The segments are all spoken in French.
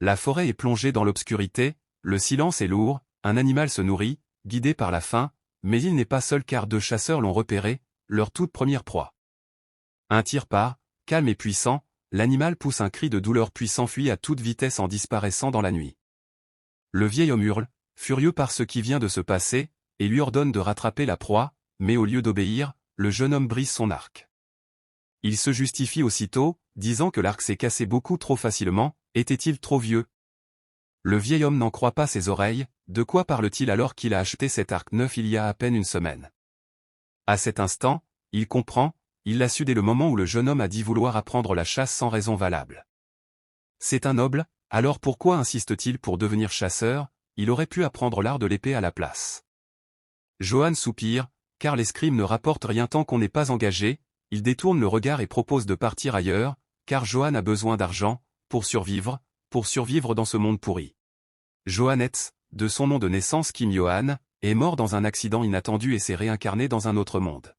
La forêt est plongée dans l'obscurité, le silence est lourd, un animal se nourrit, guidé par la faim, mais il n'est pas seul car deux chasseurs l'ont repéré, leur toute première proie. Un tir part, calme et puissant, l'animal pousse un cri de douleur puis s'enfuit à toute vitesse en disparaissant dans la nuit. Le vieil homme hurle, furieux par ce qui vient de se passer, et lui ordonne de rattraper la proie, mais au lieu d'obéir, le jeune homme brise son arc. Il se justifie aussitôt, disant que l'arc s'est cassé beaucoup trop facilement, était-il trop vieux? Le vieil homme n'en croit pas ses oreilles, de quoi parle-t-il alors qu'il a acheté cet arc neuf il y a à peine une semaine? À cet instant, il comprend, il l'a su dès le moment où le jeune homme a dit vouloir apprendre la chasse sans raison valable. C'est un noble, alors pourquoi insiste-t-il pour devenir chasseur? Il aurait pu apprendre l'art de l'épée à la place. Johann soupire, car l'escrime ne rapporte rien tant qu'on n'est pas engagé, il détourne le regard et propose de partir ailleurs, car Johann a besoin d'argent, pour survivre dans ce monde pourri. Johannes, de son nom de naissance Kim Johann, est mort dans un accident inattendu et s'est réincarné dans un autre monde.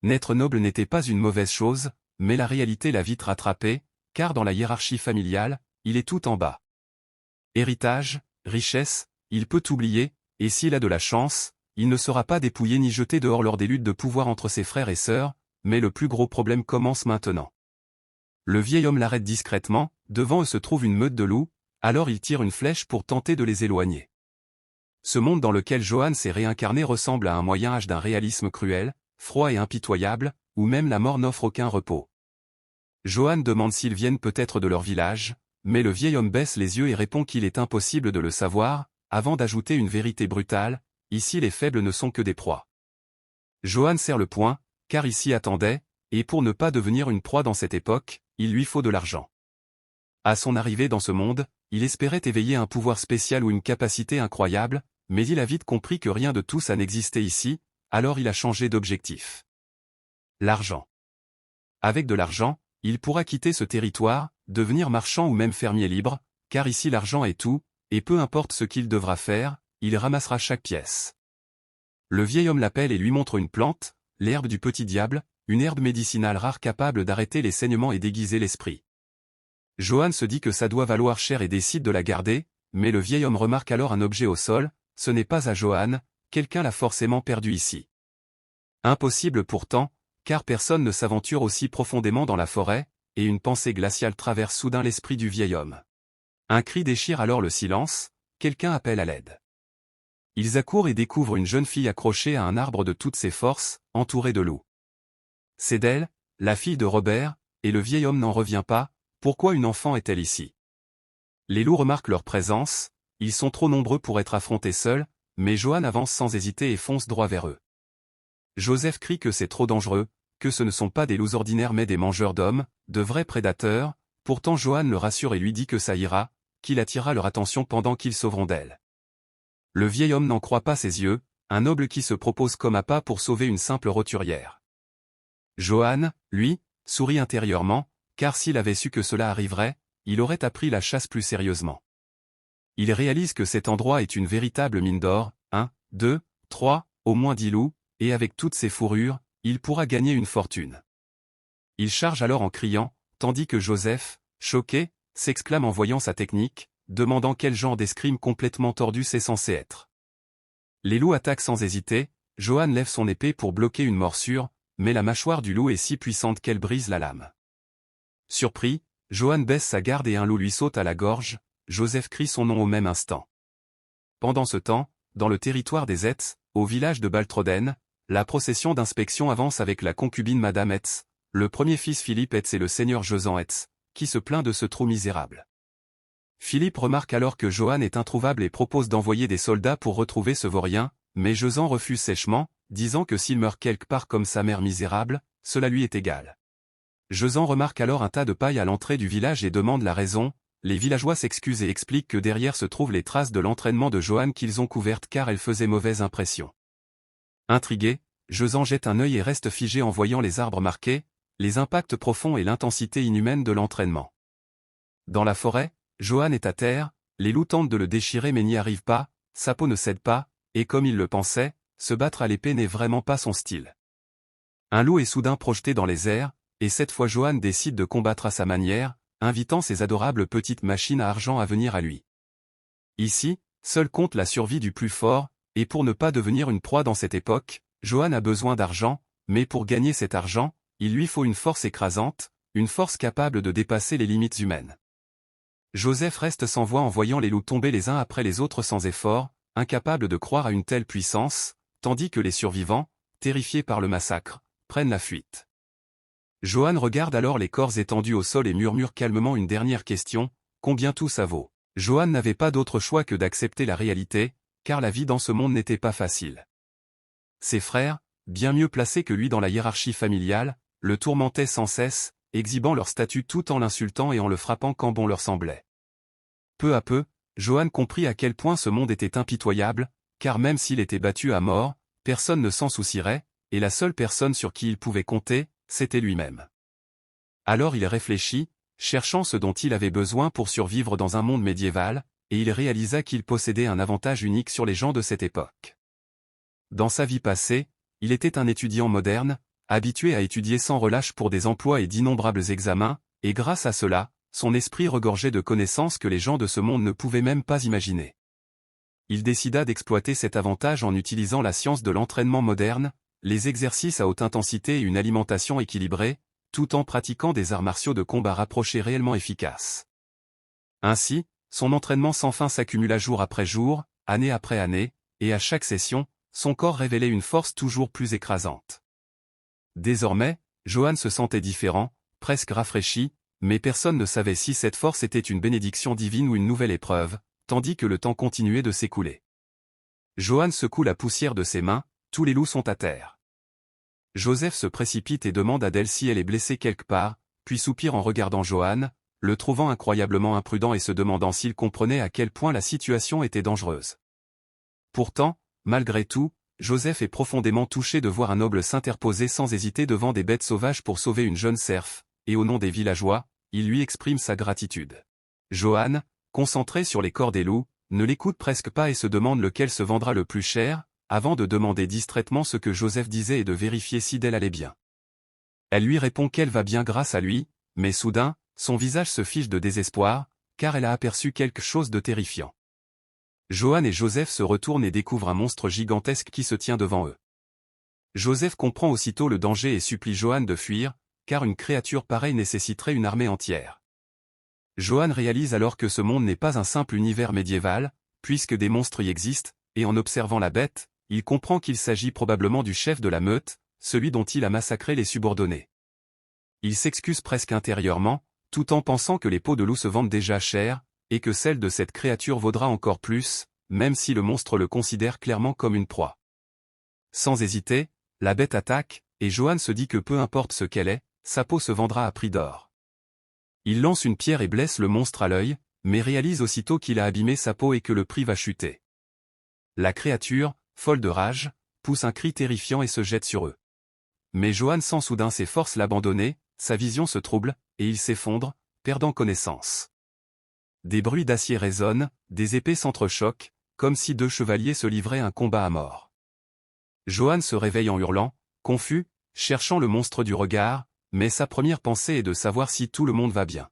Naître noble n'était pas une mauvaise chose, mais la réalité l'a vite rattrapé, car dans la hiérarchie familiale, il est tout en bas. Héritage, richesse, il peut oublier, et s'il a de la chance, il ne sera pas dépouillé ni jeté dehors lors des luttes de pouvoir entre ses frères et sœurs, mais le plus gros problème commence maintenant. Le vieil homme l'arrête discrètement, devant eux se trouve une meute de loups, alors il tire une flèche pour tenter de les éloigner. Ce monde dans lequel Johann s'est réincarné ressemble à un moyen âge d'un réalisme cruel, froid et impitoyable, où même la mort n'offre aucun repos. Johann demande s'ils viennent peut-être de leur village, mais le vieil homme baisse les yeux et répond qu'il est impossible de le savoir, avant d'ajouter une vérité brutale, ici les faibles ne sont que des proies. Johann serre le poing, car il s'y attendait, et pour ne pas devenir une proie dans cette époque, il lui faut de l'argent. À son arrivée dans ce monde, il espérait éveiller un pouvoir spécial ou une capacité incroyable, mais il a vite compris que rien de tout ça n'existait ici, alors il a changé d'objectif. L'argent. Avec de l'argent, il pourra quitter ce territoire, devenir marchand ou même fermier libre, car ici l'argent est tout, et peu importe ce qu'il devra faire, il ramassera chaque pièce. Le vieil homme l'appelle et lui montre une plante, l'herbe du petit diable, une herbe médicinale rare capable d'arrêter les saignements et d'aiguiser l'esprit. Johann se dit que ça doit valoir cher et décide de la garder, mais le vieil homme remarque alors un objet au sol, ce n'est pas à Johann, quelqu'un l'a forcément perdu ici. Impossible pourtant, car personne ne s'aventure aussi profondément dans la forêt, et une pensée glaciale traverse soudain l'esprit du vieil homme. Un cri déchire alors le silence, quelqu'un appelle à l'aide. Ils accourent et découvrent une jeune fille accrochée à un arbre de toutes ses forces, entourée de loups. C'est d'elle, la fille de Robert, et le vieil homme n'en revient pas, pourquoi une enfant est-elle ici? Les loups remarquent leur présence, ils sont trop nombreux pour être affrontés seuls, mais Johann avance sans hésiter et fonce droit vers eux. Joseph crie que c'est trop dangereux, que ce ne sont pas des loups ordinaires mais des mangeurs d'hommes, de vrais prédateurs, pourtant Johann le rassure et lui dit que ça ira, qu'il attirera leur attention pendant qu'ils sauveront d'elle. Le vieil homme n'en croit pas ses yeux, un noble qui se propose comme appât pour sauver une simple roturière. Johann, lui, sourit intérieurement, car s'il avait su que cela arriverait, il aurait appris la chasse plus sérieusement. Il réalise que cet endroit est une véritable mine d'or, 1, 2, 3, au moins 10 loups, et avec toutes ces fourrures, il pourra gagner une fortune. Il charge alors en criant, tandis que Joseph, choqué, s'exclame en voyant sa technique, demandant quel genre d'escrime complètement tordu c'est censé être. Les loups attaquent sans hésiter, Johann lève son épée pour bloquer une morsure, mais la mâchoire du loup est si puissante qu'elle brise la lame. Surpris, Johann baisse sa garde et un loup lui saute à la gorge, Joseph crie son nom au même instant. Pendant ce temps, dans le territoire des Etz, au village de Baltroden, la procession d'inspection avance avec la concubine Madame Etz, le premier fils Philippe Etz et le seigneur Josan Etz, qui se plaint de ce trou misérable. Philippe remarque alors que Johann est introuvable et propose d'envoyer des soldats pour retrouver ce vaurien, mais Josan refuse sèchement, disant que s'il meurt quelque part comme sa mère misérable, cela lui est égal. Josan remarque alors un tas de paille à l'entrée du village et demande la raison, les villageois s'excusent et expliquent que derrière se trouvent les traces de l'entraînement de Johann qu'ils ont couvertes car elles faisaient mauvaise impression. Intrigué, Josan jette un œil et reste figé en voyant les arbres marqués, les impacts profonds et l'intensité inhumaine de l'entraînement. Dans la forêt, Johann est à terre, les loups tentent de le déchirer mais n'y arrivent pas, sa peau ne cède pas, et comme il le pensait, se battre à l'épée n'est vraiment pas son style. Un loup est soudain projeté dans les airs, et cette fois Johann décide de combattre à sa manière, invitant ses adorables petites machines à argent à venir à lui. Ici, seul compte la survie du plus fort, et pour ne pas devenir une proie dans cette époque, Johan a besoin d'argent, mais pour gagner cet argent, il lui faut une force écrasante, une force capable de dépasser les limites humaines. Joseph reste sans voix en voyant les loups tomber les uns après les autres sans effort, incapable de croire à une telle puissance, tandis que les survivants, terrifiés par le massacre, prennent la fuite. Johan regarde alors les corps étendus au sol et murmure calmement une dernière question, combien tout ça vaut? Johan n'avait pas d'autre choix que d'accepter la réalité, car la vie dans ce monde n'était pas facile. Ses frères, bien mieux placés que lui dans la hiérarchie familiale, le tourmentaient sans cesse, exhibant leur statut tout en l'insultant et en le frappant quand bon leur semblait. Peu à peu, Johan comprit à quel point ce monde était impitoyable, car même s'il était battu à mort, personne ne s'en soucierait, et la seule personne sur qui il pouvait compter, c'était lui-même. Alors il réfléchit, cherchant ce dont il avait besoin pour survivre dans un monde médiéval, et il réalisa qu'il possédait un avantage unique sur les gens de cette époque. Dans sa vie passée, il était un étudiant moderne, habitué à étudier sans relâche pour des emplois et d'innombrables examens, et grâce à cela, son esprit regorgeait de connaissances que les gens de ce monde ne pouvaient même pas imaginer. Il décida d'exploiter cet avantage en utilisant la science de l'entraînement moderne, les exercices à haute intensité et une alimentation équilibrée, tout en pratiquant des arts martiaux de combat rapprochés réellement efficaces. Ainsi, son entraînement sans fin s'accumula jour après jour, année après année, et à chaque session, son corps révélait une force toujours plus écrasante. Désormais, Johan se sentait différent, presque rafraîchi, mais personne ne savait si cette force était une bénédiction divine ou une nouvelle épreuve, tandis que le temps continuait de s'écouler. Johan secoue la poussière de ses mains, tous les loups sont à terre. Joseph se précipite et demande à Adèle si elle est blessée quelque part, puis soupire en regardant Johan, le trouvant incroyablement imprudent et se demandant s'il comprenait à quel point la situation était dangereuse. Pourtant, malgré tout, Joseph est profondément touché de voir un noble s'interposer sans hésiter devant des bêtes sauvages pour sauver une jeune serfe, et au nom des villageois, il lui exprime sa gratitude. Johan, concentré sur les corps des loups, ne l'écoute presque pas et se demande lequel se vendra le plus cher, avant de demander distraitement ce que Joseph disait et de vérifier si Adèle allait bien. Elle lui répond qu'elle va bien grâce à lui, mais soudain, son visage se fige de désespoir, car elle a aperçu quelque chose de terrifiant. Johan et Joseph se retournent et découvrent un monstre gigantesque qui se tient devant eux. Joseph comprend aussitôt le danger et supplie Johan de fuir, car une créature pareille nécessiterait une armée entière. Johan réalise alors que ce monde n'est pas un simple univers médiéval, puisque des monstres y existent, et en observant la bête, il comprend qu'il s'agit probablement du chef de la meute, celui dont il a massacré les subordonnés. Il s'excuse presque intérieurement, tout en pensant que les peaux de loup se vendent déjà cher, et que celle de cette créature vaudra encore plus, même si le monstre le considère clairement comme une proie. Sans hésiter, la bête attaque, et Johan se dit que peu importe ce qu'elle est, sa peau se vendra à prix d'or. Il lance une pierre et blesse le monstre à l'œil, mais réalise aussitôt qu'il a abîmé sa peau et que le prix va chuter. La créature, folle de rage, pousse un cri terrifiant et se jette sur eux. Mais Johan sent soudain ses forces l'abandonner, sa vision se trouble, et il s'effondre, perdant connaissance. Des bruits d'acier résonnent, des épées s'entrechoquent, comme si deux chevaliers se livraient un combat à mort. Johan se réveille en hurlant, confus, cherchant le monstre du regard, mais sa première pensée est de savoir si tout le monde va bien.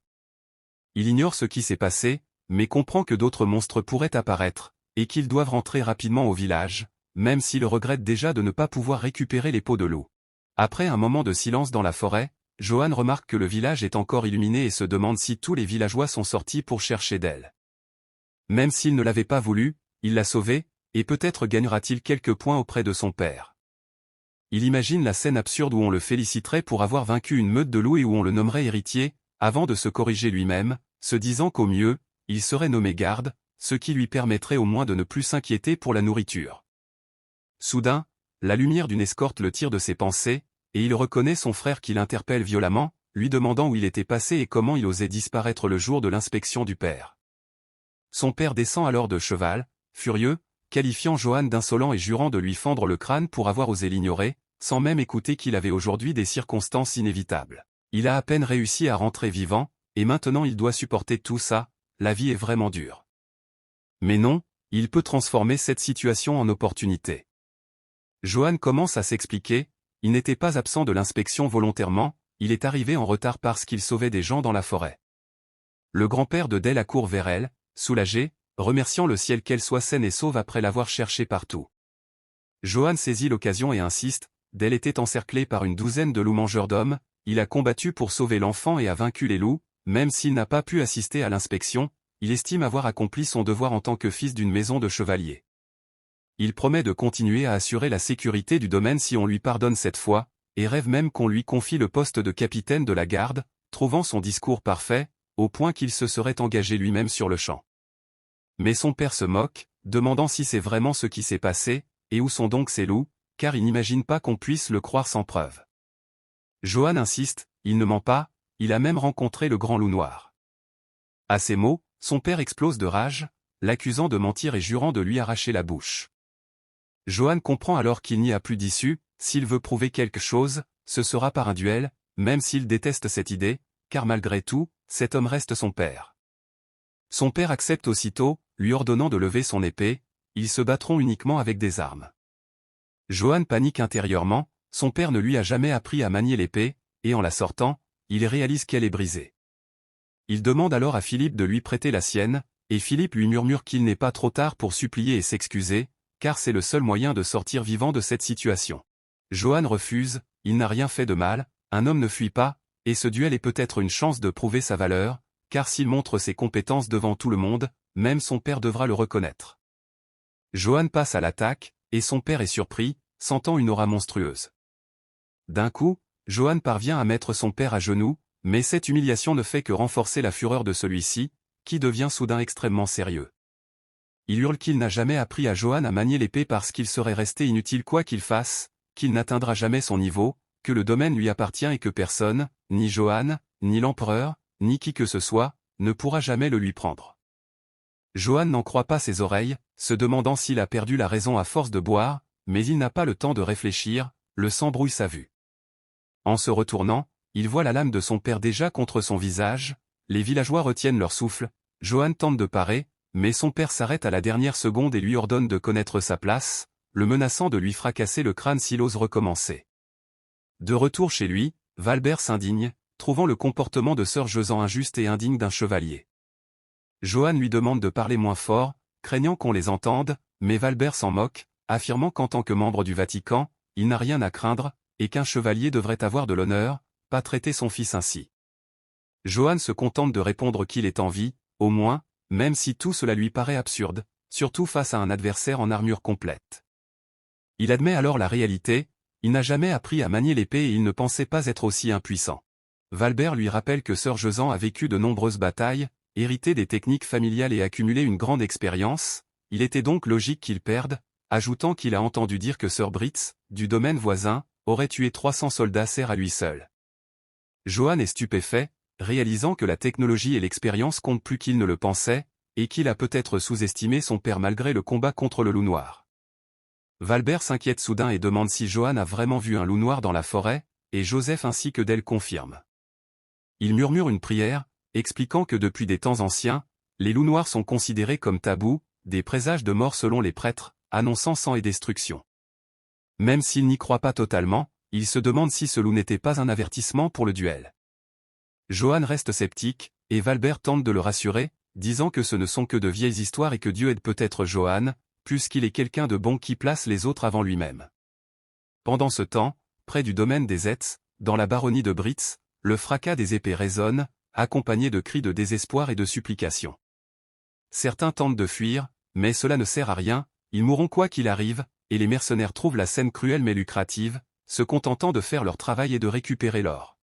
Il ignore ce qui s'est passé, mais comprend que d'autres monstres pourraient apparaître, et qu'ils doivent rentrer rapidement au village, même s'il regrette déjà de ne pas pouvoir récupérer les peaux de loup. Après un moment de silence dans la forêt, Johan remarque que le village est encore illuminé et se demande si tous les villageois sont sortis pour chercher Adèle. Même s'il ne l'avait pas voulu, il l'a sauvée, et peut-être gagnera-t-il quelques points auprès de son père. Il imagine la scène absurde où on le féliciterait pour avoir vaincu une meute de loups et où on le nommerait héritier, avant de se corriger lui-même, se disant qu'au mieux, il serait nommé garde, ce qui lui permettrait au moins de ne plus s'inquiéter pour la nourriture. Soudain, la lumière d'une escorte le tire de ses pensées, et il reconnaît son frère qui l'interpelle violemment, lui demandant où il était passé et comment il osait disparaître le jour de l'inspection du père. Son père descend alors de cheval, furieux, qualifiant Johan d'insolent et jurant de lui fendre le crâne pour avoir osé l'ignorer, sans même écouter qu'il avait aujourd'hui des circonstances inévitables. Il a à peine réussi à rentrer vivant, et maintenant il doit supporter tout ça, la vie est vraiment dure. Mais non, il peut transformer cette situation en opportunité. Johan commence à s'expliquer, il n'était pas absent de l'inspection volontairement, il est arrivé en retard parce qu'il sauvait des gens dans la forêt. Le grand-père de Dell accourt vers elle, soulagé, remerciant le ciel qu'elle soit saine et sauve après l'avoir cherchée partout. Johan saisit l'occasion et insiste, Dell était encerclé par une douzaine de loups mangeurs d'hommes, il a combattu pour sauver l'enfant et a vaincu les loups, même s'il n'a pas pu assister à l'inspection, il estime avoir accompli son devoir en tant que fils d'une maison de chevaliers. Il promet de continuer à assurer la sécurité du domaine si on lui pardonne cette fois, et rêve même qu'on lui confie le poste de capitaine de la garde, trouvant son discours parfait, au point qu'il se serait engagé lui-même sur le champ. Mais son père se moque, demandant si c'est vraiment ce qui s'est passé, et où sont donc ces loups, car il n'imagine pas qu'on puisse le croire sans preuve. Johan insiste, il ne ment pas, il a même rencontré le grand loup noir. À ces mots, son père explose de rage, l'accusant de mentir et jurant de lui arracher la bouche. Johan comprend alors qu'il n'y a plus d'issue, s'il veut prouver quelque chose, ce sera par un duel, même s'il déteste cette idée, car malgré tout, cet homme reste son père. Son père accepte aussitôt, lui ordonnant de lever son épée, ils se battront uniquement avec des armes. Johan panique intérieurement, son père ne lui a jamais appris à manier l'épée, et en la sortant, il réalise qu'elle est brisée. Il demande alors à Philippe de lui prêter la sienne, et Philippe lui murmure qu'il n'est pas trop tard pour supplier et s'excuser, car c'est le seul moyen de sortir vivant de cette situation. Johan refuse, il n'a rien fait de mal, un homme ne fuit pas, et ce duel est peut-être une chance de prouver sa valeur, car s'il montre ses compétences devant tout le monde, même son père devra le reconnaître. Johan passe à l'attaque, et son père est surpris, sentant une aura monstrueuse. D'un coup, Johan parvient à mettre son père à genoux, mais cette humiliation ne fait que renforcer la fureur de celui-ci, qui devient soudain extrêmement sérieux. Il hurle qu'il n'a jamais appris à Johan à manier l'épée parce qu'il serait resté inutile quoi qu'il fasse, qu'il n'atteindra jamais son niveau, que le domaine lui appartient et que personne, ni Johan, ni l'empereur, ni qui que ce soit, ne pourra jamais le lui prendre. Johan n'en croit pas ses oreilles, se demandant s'il a perdu la raison à force de boire, mais il n'a pas le temps de réfléchir, le sang brouille sa vue. En se retournant, il voit la lame de son père déjà contre son visage, les villageois retiennent leur souffle, Johan tente de parer, mais son père s'arrête à la dernière seconde et lui ordonne de connaître sa place, le menaçant de lui fracasser le crâne s'il ose recommencer. De retour chez lui, Valbert s'indigne, trouvant le comportement de sœur Josan injuste et indigne d'un chevalier. Johan lui demande de parler moins fort, craignant qu'on les entende, mais Valbert s'en moque, affirmant qu'en tant que membre du Vatican, il n'a rien à craindre, et qu'un chevalier devrait avoir de l'honneur, pas traiter son fils ainsi. Johan se contente de répondre qu'il est en vie, au moins, même si tout cela lui paraît absurde, surtout face à un adversaire en armure complète. Il admet alors la réalité, il n'a jamais appris à manier l'épée et il ne pensait pas être aussi impuissant. Valbert lui rappelle que sœur Josan a vécu de nombreuses batailles, hérité des techniques familiales et accumulé une grande expérience, il était donc logique qu'il perde, ajoutant qu'il a entendu dire que sœur Britz, du domaine voisin, aurait tué 300 soldats serfs à lui seul. Johan est stupéfait, réalisant que la technologie et l'expérience comptent plus qu'il ne le pensait, et qu'il a peut-être sous-estimé son père malgré le combat contre le loup noir. Valbert s'inquiète soudain et demande si Johan a vraiment vu un loup noir dans la forêt, et Joseph ainsi que Dell confirme. Il murmure une prière, expliquant que depuis des temps anciens, les loups noirs sont considérés comme tabous, des présages de mort selon les prêtres, annonçant sang et destruction. Même s'il n'y croit pas totalement, il se demande si ce loup n'était pas un avertissement pour le duel. Johan reste sceptique, et Valbert tente de le rassurer, disant que ce ne sont que de vieilles histoires et que Dieu aide peut-être Johan, puisqu'il est quelqu'un de bon qui place les autres avant lui-même. Pendant ce temps, près du domaine des Etz, dans la baronnie de Britz, le fracas des épées résonne, accompagné de cris de désespoir et de supplications. Certains tentent de fuir, mais cela ne sert à rien, ils mourront quoi qu'il arrive, et les mercenaires trouvent la scène cruelle mais lucrative, se contentant de faire leur travail et de récupérer l'or.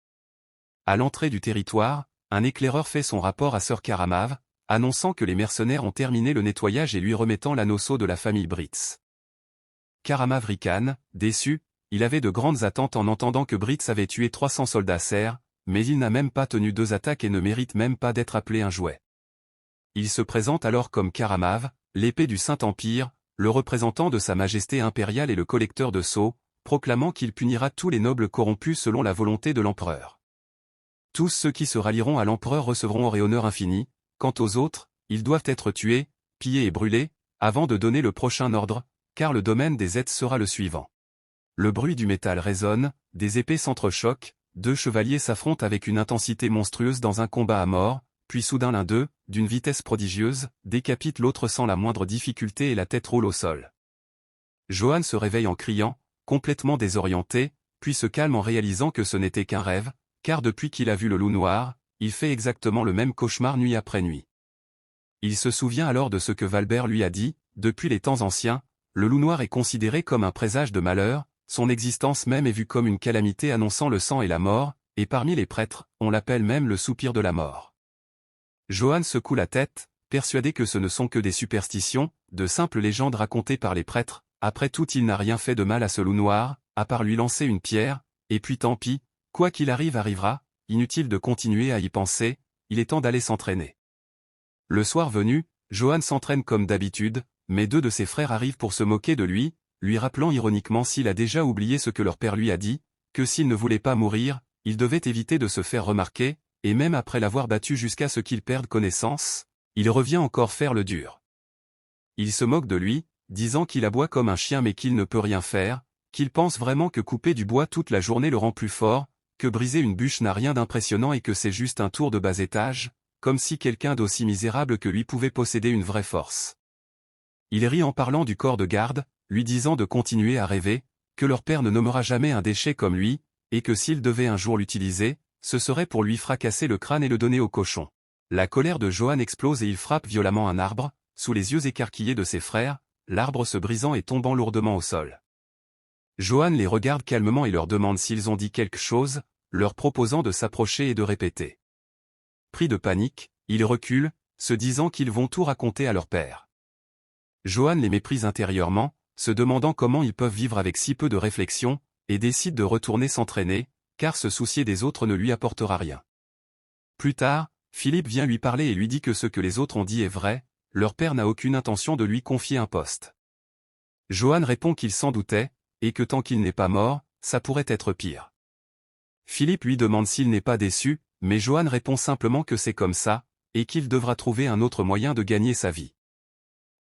À l'entrée du territoire, un éclaireur fait son rapport à sœur Karamave, annonçant que les mercenaires ont terminé le nettoyage et lui remettant l'anneau sceau de la famille Britz. Karamave ricane, déçu, il avait de grandes attentes en entendant que Britz avait tué 300 soldats serfs, mais il n'a même pas tenu 2 attaques et ne mérite même pas d'être appelé un jouet. Il se présente alors comme Karamave, l'épée du Saint-Empire, le représentant de sa majesté impériale et le collecteur de sceaux, proclamant qu'il punira tous les nobles corrompus selon la volonté de l'empereur. Tous ceux qui se rallieront à l'empereur recevront or et honneur infini, quant aux autres, ils doivent être tués, pillés et brûlés, avant de donner le prochain ordre, car le domaine des Etz sera le suivant. Le bruit du métal résonne, des épées s'entrechoquent, 2 chevaliers s'affrontent avec une intensité monstrueuse dans un combat à mort, puis soudain l'un d'eux, d'une vitesse prodigieuse, décapite l'autre sans la moindre difficulté et la tête roule au sol. Johan se réveille en criant, complètement désorienté, puis se calme en réalisant que ce n'était qu'un rêve, car depuis qu'il a vu le loup noir, il fait exactement le même cauchemar nuit après nuit. Il se souvient alors de ce que Valbert lui a dit, depuis les temps anciens, le loup noir est considéré comme un présage de malheur, son existence même est vue comme une calamité annonçant le sang et la mort, et parmi les prêtres, on l'appelle même le soupir de la mort. Johan secoue la tête, persuadé que ce ne sont que des superstitions, de simples légendes racontées par les prêtres, après tout il n'a rien fait de mal à ce loup noir, à part lui lancer une pierre, et puis tant pis, quoi qu'il arrive arrivera, inutile de continuer à y penser, il est temps d'aller s'entraîner. Le soir venu, Johan s'entraîne comme d'habitude, mais deux de ses frères arrivent pour se moquer de lui, lui rappelant ironiquement s'il a déjà oublié ce que leur père lui a dit, que s'il ne voulait pas mourir, il devait éviter de se faire remarquer, et même après l'avoir battu jusqu'à ce qu'il perde connaissance, il revient encore faire le dur. Il se moque de lui, disant qu'il aboie comme un chien mais qu'il ne peut rien faire, qu'il pense vraiment que couper du bois toute la journée le rend plus fort, que briser une bûche n'a rien d'impressionnant et que c'est juste un tour de bas étage, comme si quelqu'un d'aussi misérable que lui pouvait posséder une vraie force. Il rit en parlant du corps de garde, lui disant de continuer à rêver, que leur père ne nommera jamais un déchet comme lui, et que s'il devait un jour l'utiliser, ce serait pour lui fracasser le crâne et le donner au cochon. La colère de Johan explose et il frappe violemment un arbre, sous les yeux écarquillés de ses frères, l'arbre se brisant et tombant lourdement au sol. Johan les regarde calmement et leur demande s'ils ont dit quelque chose, leur proposant de s'approcher et de répéter. Pris de panique, ils reculent, se disant qu'ils vont tout raconter à leur père. Johan les méprise intérieurement, se demandant comment ils peuvent vivre avec si peu de réflexion, et décide de retourner s'entraîner, car se soucier des autres ne lui apportera rien. Plus tard, Philippe vient lui parler et lui dit que ce que les autres ont dit est vrai, leur père n'a aucune intention de lui confier un poste. Johan répond qu'il s'en doutait, et que tant qu'il n'est pas mort, ça pourrait être pire. Philippe lui demande s'il n'est pas déçu, mais Johan répond simplement que c'est comme ça, et qu'il devra trouver un autre moyen de gagner sa vie.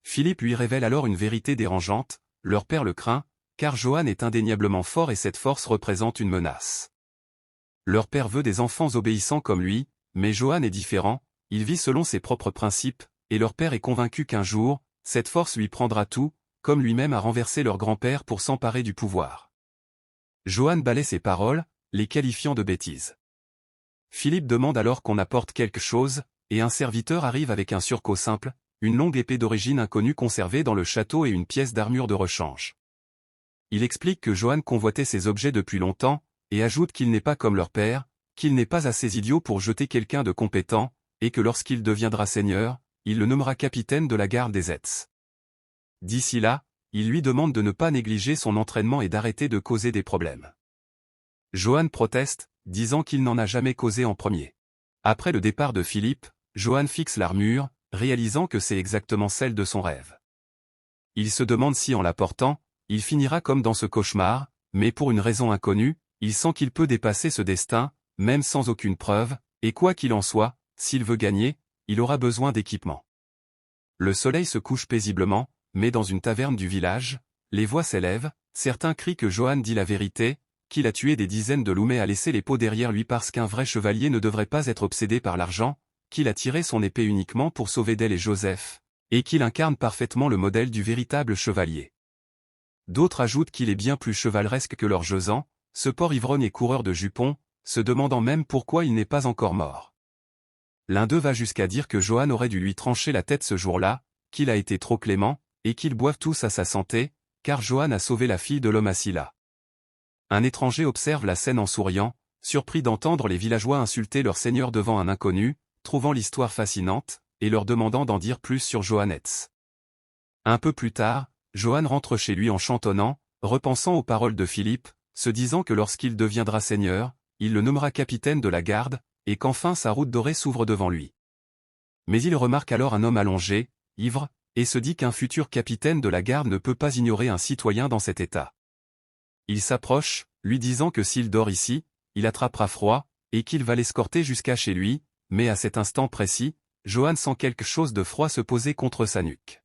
Philippe lui révèle alors une vérité dérangeante, leur père le craint, car Johan est indéniablement fort et cette force représente une menace. Leur père veut des enfants obéissants comme lui, mais Johan est différent, il vit selon ses propres principes, et leur père est convaincu qu'un jour, cette force lui prendra tout, comme lui-même a renversé leur grand-père pour s'emparer du pouvoir. Johan balaie ses paroles, les qualifiant de bêtises. Philippe demande alors qu'on apporte quelque chose, et un serviteur arrive avec un surcot simple, une longue épée d'origine inconnue conservée dans le château et une pièce d'armure de rechange. Il explique que Johan convoitait ces objets depuis longtemps, et ajoute qu'il n'est pas comme leur père, qu'il n'est pas assez idiot pour jeter quelqu'un de compétent, et que lorsqu'il deviendra seigneur, il le nommera capitaine de la garde des Ets. D'ici là, il lui demande de ne pas négliger son entraînement et d'arrêter de causer des problèmes. Johan proteste, disant qu'il n'en a jamais causé en premier. Après le départ de Philippe, Johan fixe l'armure, réalisant que c'est exactement celle de son rêve. Il se demande si en la portant, il finira comme dans ce cauchemar, mais pour une raison inconnue, il sent qu'il peut dépasser ce destin, même sans aucune preuve, et quoi qu'il en soit, s'il veut gagner, il aura besoin d'équipement. Le soleil se couche paisiblement, mais dans une taverne du village, les voix s'élèvent, certains crient que Johan dit la vérité, qu'il a tué des dizaines de loups mais a laissé les peaux derrière lui parce qu'un vrai chevalier ne devrait pas être obsédé par l'argent, qu'il a tiré son épée uniquement pour sauver d'elle et Joseph, et qu'il incarne parfaitement le modèle du véritable chevalier. D'autres ajoutent qu'il est bien plus chevaleresque que leur Josan, ce porc ivrogne et coureur de jupons, se demandant même pourquoi il n'est pas encore mort. L'un d'eux va jusqu'à dire que Johan aurait dû lui trancher la tête ce jour-là, qu'il a été trop clément, et qu'ils boivent tous à sa santé, car Johan a sauvé la fille de l'homme assis là. Un étranger observe la scène en souriant, surpris d'entendre les villageois insulter leur seigneur devant un inconnu, trouvant l'histoire fascinante, et leur demandant d'en dire plus sur Johannes. Un peu plus tard, Johan rentre chez lui en chantonnant, repensant aux paroles de Philippe, se disant que lorsqu'il deviendra seigneur, il le nommera capitaine de la garde, et qu'enfin sa route dorée s'ouvre devant lui. Mais il remarque alors un homme allongé, ivre, et se dit qu'un futur capitaine de la garde ne peut pas ignorer un citoyen dans cet état. Il s'approche, lui disant que s'il dort ici, il attrapera froid, et qu'il va l'escorter jusqu'à chez lui, mais à cet instant précis, Johan sent quelque chose de froid se poser contre sa nuque.